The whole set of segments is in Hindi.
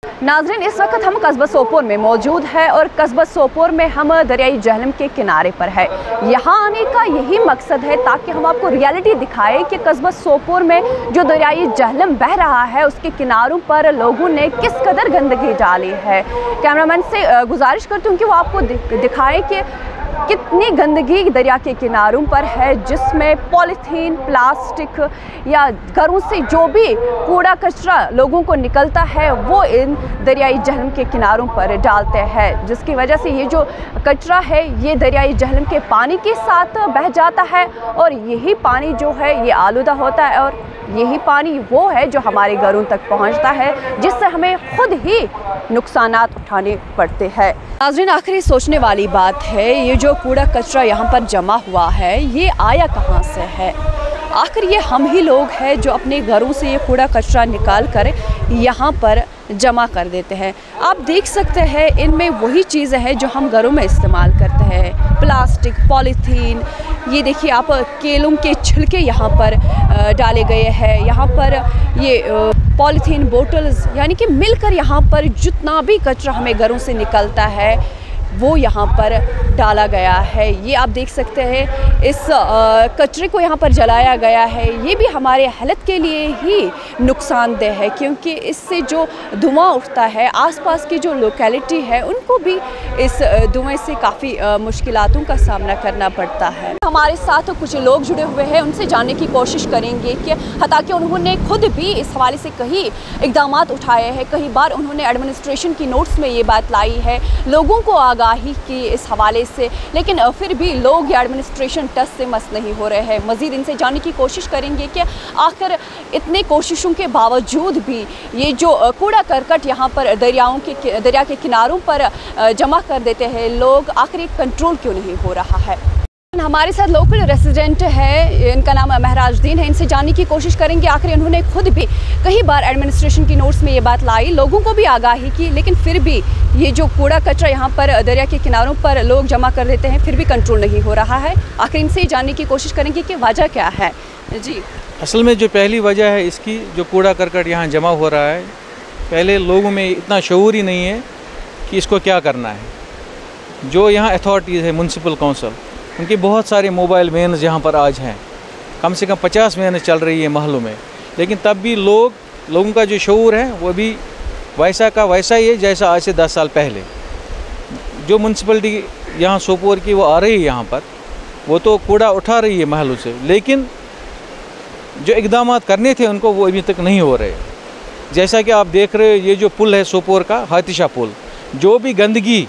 नाज़रीन, इस वक्त हम कस्बा सोपोर में मौजूद है और कस्बा सोपोर में हम दरियाई जहलम के किनारे पर है। यहाँ आने का यही मकसद है ताकि हम आपको रियलिटी दिखाएं कि कस्बा सोपोर में जो दरियाई जहलम बह रहा है उसके किनारों पर लोगों ने किस कदर गंदगी डाली है। कैमरामैन से गुजारिश करती हूँ कि वो आपको दिखाएं कि कितनी गंदगी दरिया के किनारों पर है, जिसमें पॉलीथीन, प्लास्टिक या घरों से जो भी कूड़ा कचरा लोगों को निकलता है वो इन दरियाई जहलम के किनारों पर डालते हैं, जिसकी वजह से ये जो कचरा है ये दरियाई जहलम के पानी के साथ बह जाता है और यही पानी जो है ये आलूदा होता है और यही पानी वो है जो हमारे घरों तक पहुंचता है, जिससे हमें खुद ही नुकसानात उठाने पड़ते हैं। नाज़रीन, आखिरी सोचने वाली बात है, ये जो कूड़ा कचरा यहाँ पर जमा हुआ है ये आया कहाँ से है? आखिर ये हम ही लोग हैं जो अपने घरों से ये कूड़ा कचरा निकाल कर यहाँ पर जमा कर देते हैं। आप देख सकते हैं इनमें वही चीज़ें हैं जो हम घरों में इस्तेमाल करते हैं, प्लास्टिक, पॉलीथीन। ये देखिए आप, केलों के छिलके यहाँ पर डाले गए हैं, यहाँ पर ये पॉलीथीन बोतल्स, यानी कि मिलकर यहाँ पर जितना भी कचरा हमें घरों से निकलता है वो यहाँ पर डाला गया है। ये आप देख सकते हैं इस कचरे को यहाँ पर जलाया गया है। ये भी हमारे हेल्थ के लिए ही नुकसानदेह है, क्योंकि इससे जो धुआं उठता है आसपास की जो लोकेलिटी है उनको भी इस धुएं से काफ़ी मुश्किलातों का सामना करना पड़ता है। हमारे साथ कुछ लोग जुड़े हुए हैं, उनसे जानने की कोशिश करेंगे कि हालांकि उन्होंने खुद भी इस हवाले से कई इक़दाम उठाए हैं, कई बार उन्होंने एडमिनिस्ट्रेशन की नोट्स में ये बात लाई है, लोगों को आगाही की इस हवाले से, लेकिन फिर भी लोग या एडमिनिस्ट्रेशन टस से मस नहीं हो रहे हैं। मज़ीद इनसे जानने की कोशिश करेंगे कि आखिर इतने कोशिशों के बावजूद भी ये जो कूड़ा करकट यहाँ पर दरिया के किनारों पर जमा कर देते हैं लोग, आखिर कंट्रोल क्यों नहीं हो रहा है? हमारे साथ लोकल रेसिडेंट है, इनका नाम महराजुद्दीन है, इनसे जानने की कोशिश करेंगे आखिर उन्होंने खुद भी कई बार एडमिनिस्ट्रेशन की नोट्स में ये बात लाई, लोगों को भी आगाही की, लेकिन फिर भी ये जो कूड़ा कचरा यहाँ पर दरिया के किनारों पर लोग जमा कर देते हैं फिर भी कंट्रोल नहीं हो रहा है। आखिर इनसे जानने की कोशिश करेंगे कि वजह क्या है। जी, असल में जो पहली वजह है इसकी, जो कूड़ा करकट यहाँ जमा हो रहा है, पहले लोगों में इतना शऊर ही नहीं है कि इसको क्या करना है। जो यहाँ अथॉरिटीज़ है, म्यूनसिपल काउंसिल, उनके बहुत सारे मोबाइल वैन्स यहाँ पर आज हैं, कम से कम 50 वैन चल रही है महलों में, लेकिन तब भी लोगों का जो शऊर है वो भी वैसा का वैसा ही है जैसा आज से 10 साल पहले। जो म्यूनसिपलिटी यहाँ सोपोर की वो आ रही है यहाँ पर, वो तो कूड़ा उठा रही है महलों से, लेकिन जो इक़दाम करने थे उनको वो अभी तक नहीं हो रहे। जैसा कि आप देख रहे हो, ये जो पुल है सोपोर का, हातिशा पुल, जो भी गंदगी,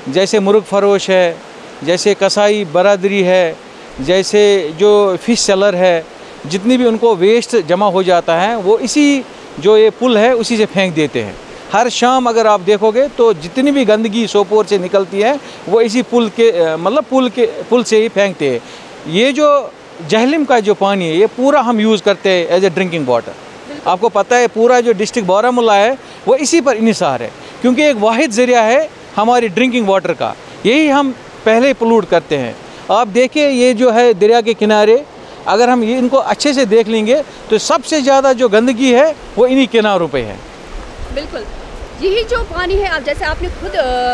जैसे मुर्ग फरोश है, जैसे कसाई बरादरी है, जैसे जो फ़िश सेलर है, जितनी भी उनको वेस्ट जमा हो जाता है वो इसी जो ये पुल है उसी से फेंक देते हैं। हर शाम अगर आप देखोगे तो जितनी भी गंदगी सोपोर से निकलती है वो इसी पुल से ही फेंकते हैं। ये जो जहलम का जो पानी है ये पूरा हम यूज़ करते हैं एज ए ड्रिंकिंग वाटर। आपको पता है पूरा जो डिस्ट्रिक्ट बारामूला है वो इसी पर इन्हिसार है, क्योंकि एक वाहिद ज़रिया है हमारी ड्रिंकिंग वाटर का, यही हम पहले पोल्यूट करते हैं। आप देखिए ये जो है दरिया के किनारे, अगर हम ये इनको अच्छे से देख लेंगे तो सबसे ज़्यादा जो गंदगी है वो इन्हीं किनारों पे है। बिल्कुल, यही जो पानी है, जैसे आपने खुद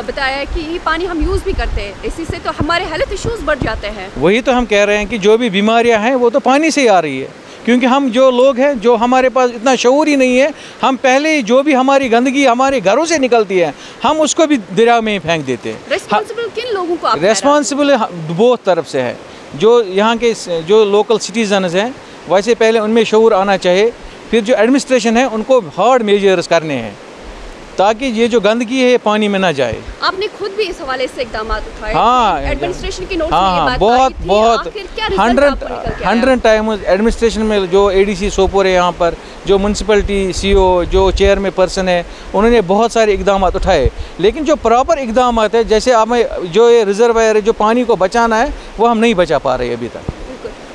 बताया कि यही पानी हम यूज़ भी करते हैं, इसी से तो हमारे हेल्थ इश्यूज़ बढ़ जाते हैं। वही तो हम कह रहे हैं कि जो भी बीमारियां हैं वो तो पानी से ही आ रही है, क्योंकि हम जो लोग हैं, जो हमारे पास इतना शऊर ही नहीं है, हम पहले जो भी हमारी गंदगी हमारे घरों से निकलती है हम उसको भी दरिया में ही फेंक देते हैं। रेस्पॉन्सिबल किन लोगों को? रेस्पॉन्सिबल बहुत तरफ से है। जो यहाँ के जो लोकल सिटीजन्स हैं, वैसे पहले उनमें शऊर आना चाहिए, फिर जो एडमिनिस्ट्रेशन है उनको हार्ड मेजर्स करने हैं ताकि ये जो गंदगी है पानी में ना जाए। आपने खुद भी इस हवाले से इक़दाम उठाए? हाँ, एडमिनिस्ट्रेशन की नोट्स में ये बात बहुत 100 टाइम एडमिनिस्ट्रेशन में जो एडीसी सोपोर है यहाँ पर, जो म्यूनसिपलिटी सीईओ, जो चेयरमैन पर्सन है, उन्होंने बहुत सारे इक़दाम उठाए, लेकिन जो प्रॉपर इक़दाम है, जैसे हमें जो ये रिजर्वायर है जो पानी को बचाना है वो हम नहीं बचा पा रहे अभी तक।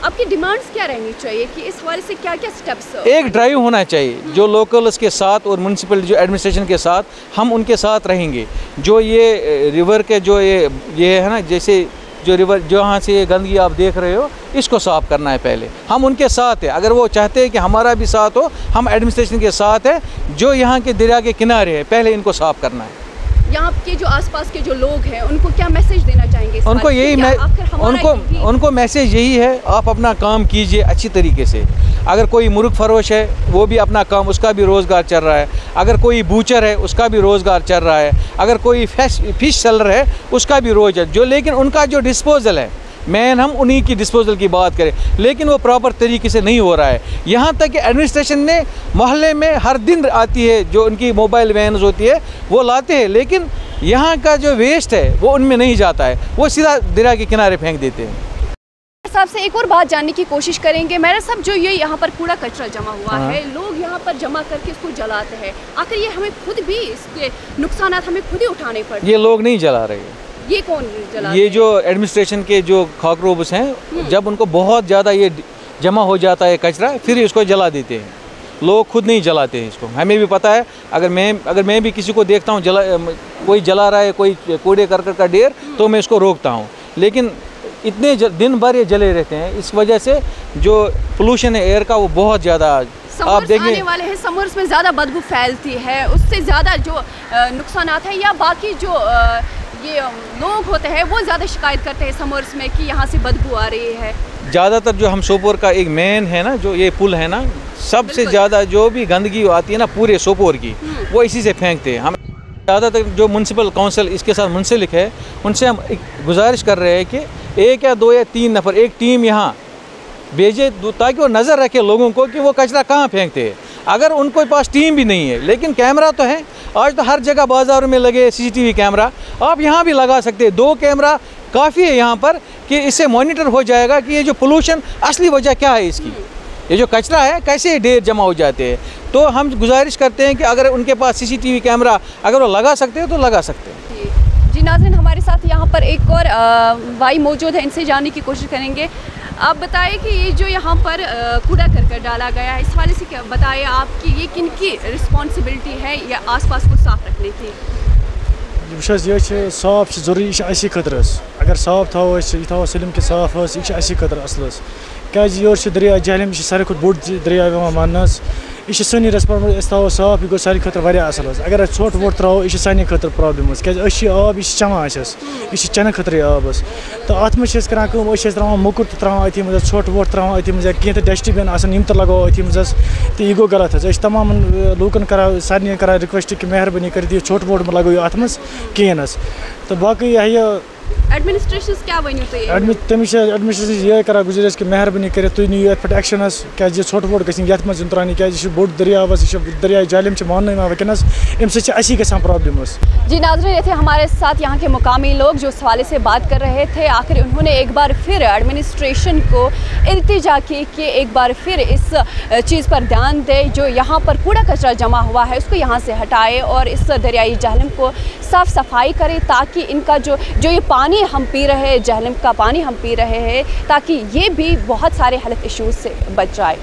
आपकी डिमांड्स क्या रहनी चाहिए कि इस हवाले से क्या क्या स्टेप्स? एक ड्राइव होना चाहिए जो लोकल्स के साथ और म्यूनसिपल जो एडमिनिस्ट्रेशन के साथ, हम उनके साथ रहेंगे। जो ये रिवर के जो ये है ना, जैसे जो रिवर जहाँ से ये गंदगी आप देख रहे हो, इसको साफ़ करना है पहले। हम उनके साथ हैं, अगर वो चाहते हैं कि हमारा भी साथ हो, हम एडमिनिस्ट्रेशन के साथ है। जो यहाँ के दरिया के किनारे है, पहले इनको साफ़ करना है। यहाँ के जो आसपास के जो लोग हैं उनको क्या मैसेज देना चाहेंगे? उनको यही उनको मैसेज यही है, आप अपना काम कीजिए अच्छी तरीके से। अगर कोई मुर्ग फरोश है वो भी अपना काम, उसका भी रोज़गार चल रहा है। अगर कोई बूचर है उसका भी रोज़गार चल रहा है। अगर कोई फिश सेलर है उसका भी रोज़ है। जो लेकिन उनका जो डिस्पोज़ल है, मेन हम उन्हीं की डिस्पोजल की बात करें, लेकिन वो प्रॉपर तरीके से नहीं हो रहा है। यहाँ तक कि एडमिनिस्ट्रेशन ने मोहल्ले में हर दिन आती है, जो उनकी मोबाइल वैन्स होती है वो लाते हैं, लेकिन यहाँ का जो वेस्ट है वो उनमें नहीं जाता है, वो सीधा दरिया के किनारे फेंक देते हैं। साहब से एक और बात जानने की कोशिश करेंगे। मेरा साहब, जो ये यहाँ पर कूड़ा कचरा जमा हुआ है, लोग यहाँ पर जमा करके इसको जलाते हैं, आखिर ये हमें खुद भी इसके नुकसान हमें खुद ही उठाने पड़ते? ये लोग नहीं जला रहे, ये कौन जला? ये जो एडमिनिस्ट्रेशन के जो खाकरोबस हैं, जब उनको बहुत ज़्यादा ये जमा हो जाता है कचरा, फिर इसको जला देते हैं। लोग खुद नहीं जलाते हैं इसको। हमें भी पता है, अगर मैं भी किसी को देखता हूँ कोई जला रहा है, कोई कूड़े करकट का ढेर, तो मैं इसको रोकता हूँ। लेकिन इतने दिन भर ये जले रहते हैं, इस वजह से जो पोल्यूशन है एयर का वो बहुत ज़्यादा आप देखेंगे। आने वाले हैं समर्स में ज़्यादा बदबू फैलती है, उससे ज़्यादा जो नुकसान है, या बाकी जो ये लोग होते हैं वो ज़्यादा शिकायत करते हैं समर्स में कि यहाँ से बदबू आ रही है? ज़्यादातर जो हम सोपोर का एक मेन है ना, जो ये पुल है ना, सबसे ज़्यादा जो भी गंदगी आती है ना पूरे सोपोर की, वो इसी से फेंकते हैं। हम ज़्यादातर जो म्यूनसिपल काउंसिल इसके साथ मुंसलिक है, उनसे हम गुजारिश कर रहे हैं कि 1 या 2 या 3 नफ़र एक टीम यहाँ भेजे, ताकि वो नज़र रखे लोगों को कि वो कचरा कहाँ फेंकते हैं। अगर उनके पास टीम भी नहीं है, लेकिन कैमरा तो है, आज तो हर जगह बाज़ारों में लगे CCTV कैमरा, आप यहाँ भी लगा सकते हैं। 2 कैमरा काफ़ी है यहाँ पर कि इससे मॉनिटर हो जाएगा कि ये जो पोल्यूशन असली वजह क्या है इसकी, ये जो कचरा है कैसे ढेर जमा हो जाते हैं। तो हम गुजारिश करते हैं कि अगर उनके पास CCTV कैमरा अगर वो लगा सकते हैं तो लगा सकते हैं। जी नाज़रीन, हमारे साथ यहाँ पर एक और भाई मौजूद है, इनसे जानने की कोशिश करेंगे। आप बताइए कि ये जो यहाँ पर कूड़ा करकट डाला गया है, इस हवाले से क्या बताइए आपकी ये किन की रिस्पॉन्सिबिलिटी है या आसपास को साफ रखने की? ये साफ जरूरी, यह खतर, अगर साफ थो यह सलिम के साफ यह खतर असल, क्या योर दरिया जहलम सारे खुद बोड़ दरिया मान, यह सनी रेस्पॉन्सिबिलिटी थो साफ, यह गो सारे खतर वारिया असल। अगर ोट वोट त्रो यह साने खतर प्रॉब्लम, क्या आब यह चवान यह चेन खतर आब, तो अत मे करान त्रा मोकुर त्रा अथी मज ोट वोट त्रा अथी मज कह डस्टबिन आम तो लगो अथी मज, तो यह गो गलत तमाम लूकन करा सारे करा रिक्वेस्ट कि मेहरबानी कर छोट वोट लगो अत मज कहें, तो बाकी यह एडमिनिस्ट्रेशन क्या वन एडमिनिस्ट्रेशन ये करा गुजारिश कि मेहरबानी कर तुम नीव ये पे एक्शनस, क्या छोट वोट गि ये मज त्रान, क्या बोड़ दरिया दरिया जहलम मान वनस अम सी ग प्रॉब्लम। जी नाज़रीन, ये थे हमारे साथ यहाँ के मुकामी लोग जो इस हवाले से बात कर रहे थे। आखिर उन्होंने एक बार फिर एडमिनिस्ट्रेशन को इल्तिजा की कि एक बार फिर इस चीज़ पर ध्यान दे, जो यहाँ पर कूड़ा कचरा जमा हुआ है उसको यहाँ से हटाए और इस दरियाई जहलम को साफ़ सफाई करे, ताकि इनका जो ये पानी हम पी रहे हैं, जहलम का पानी हम पी रहे हैं, ताकि ये भी बहुत सारे हेल्थ इश्यूज़ से बच जाए।